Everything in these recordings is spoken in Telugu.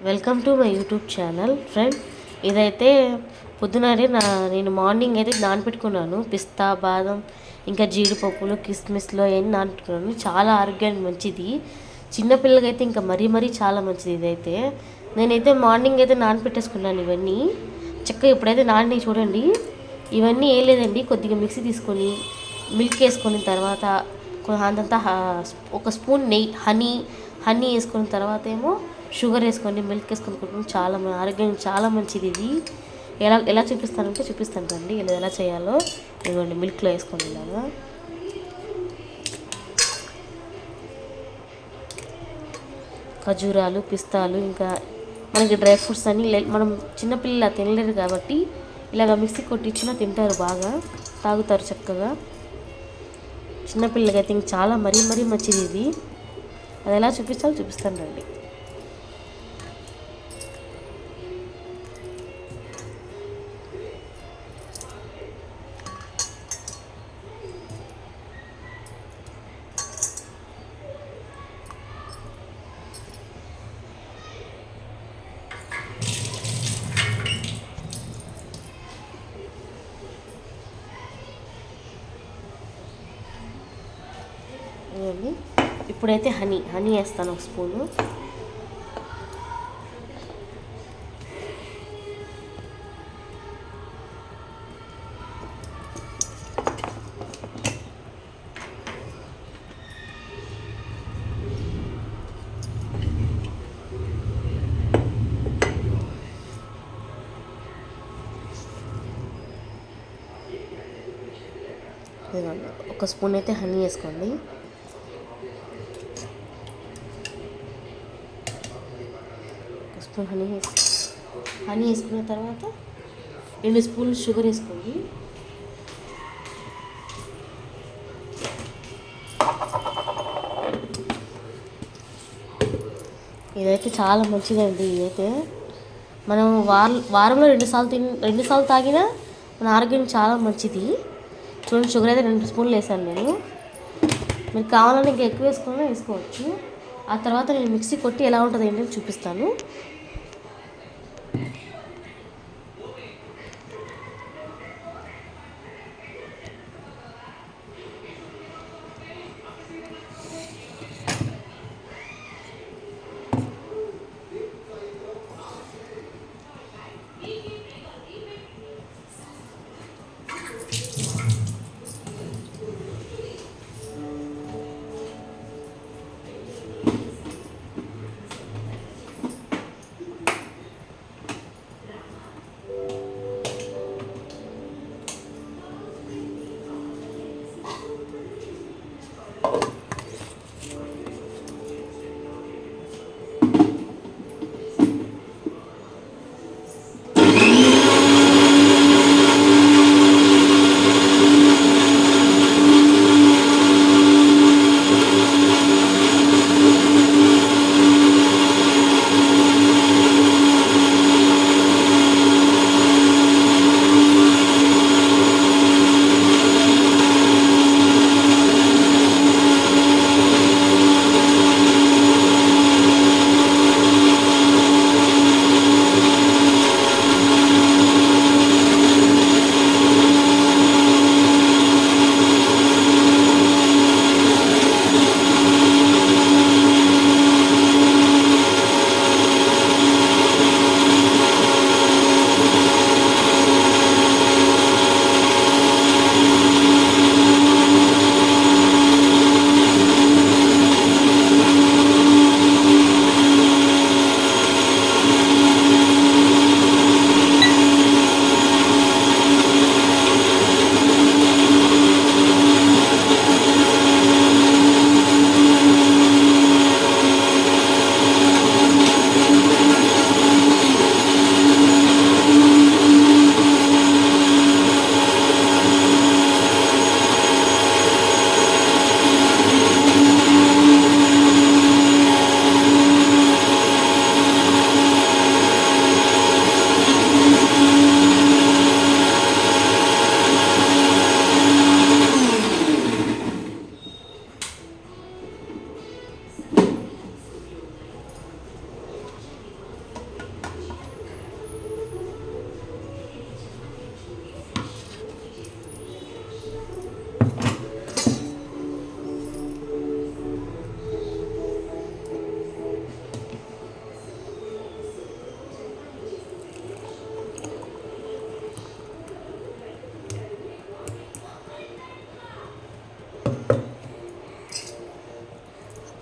Welcome to my YouTube channel friend. ఇదైతే పొద్దుననే నేను మార్నింగ్ అయితే నానపెట్టుకున్నాను. పిస్తా, బాదం, ఇంకా జీడిపప్పులు, కిస్మిస్లో అవన్నీ నానపెట్టుకున్నాను. చాలా ఆరోగ్యానికి మంచిది. చిన్నపిల్లలకైతే ఇంకా మరీ చాలా మంచిది. ఇదైతే నేనైతే మార్నింగ్ అయితే నానపెట్టేసుకున్నాను. ఇవన్నీ చక్కగా ఇప్పుడైతే నాని చూడండి. ఇవన్నీ ఏం లేదండి, కొద్దిగా మిక్సీ తీసుకొని మిల్క్ వేసుకొని తర్వాత అంతంతా ఒక స్పూన్ నెయ్యి హనీ వేసుకున్న తర్వాత ఏమో షుగర్ వేసుకొని మిల్క్ వేసుకొని కొట్టుకుని చాలా ఆరోగ్యానికి చాలా మంచిది. ఇది ఎలా చూపిస్తాను రండి ఎలా చేయాలో. ఇదిగోండి, మిల్క్లో వేసుకొని ఇలాగా ఖజూరాలు, పిస్తాలు, ఇంకా మనకి డ్రై ఫ్రూట్స్ అన్నీ మనం చిన్నపిల్లలు తినలేరు కాబట్టి ఇలాగ మిక్సీ కొట్టించినా తింటారు, బాగా తాగుతారు చక్కగా. చిన్నపిల్లలకి అయితే ఇంక చాలా మరీ మంచిది ఇది. అది ఎలా చూపిస్తాను రండి. ఇప్పుడైతే హనీ వేస్తాను, ఒక స్పూను. ఒక స్పూన్ అయితే హనీ వేసుకోండి. ఒక స్పూన్ హనీ వేసుకున్న తర్వాత 2 స్పూన్లు షుగర్ వేసుకోండి. ఇదైతే చాలా మంచిదండి. ఇదైతే మనం వారంలో 2 సార్లు తాగినా మన ఆరోగ్యం చాలా మంచిది. చూడండి, షుగర్ అయితే 2 స్పూన్లు వేసాను నేను. మీరు కావాలని ఇంకా ఎక్కువ వేసుకోవచ్చు. ఆ తర్వాత నేను మిక్సీ కొట్టి ఎలా ఉంటుంది ఏంటని చూపిస్తాను.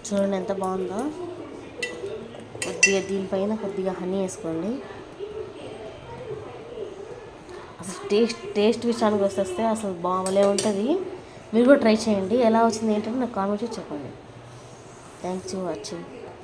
చూడండి ఎంత బాగుందో. కొద్దిగా దీనిపైన కొద్దిగా హనీ వేసుకోండి. అసలు టేస్ట్ విషయానికి వస్తే అసలు బాగాలే ఉంటుంది. మీరు కూడా ట్రై చేయండి. ఎలా వచ్చింది ఏంటంటే నాకు కామెంట్ చేసి చెప్పండి. Thanks for watching.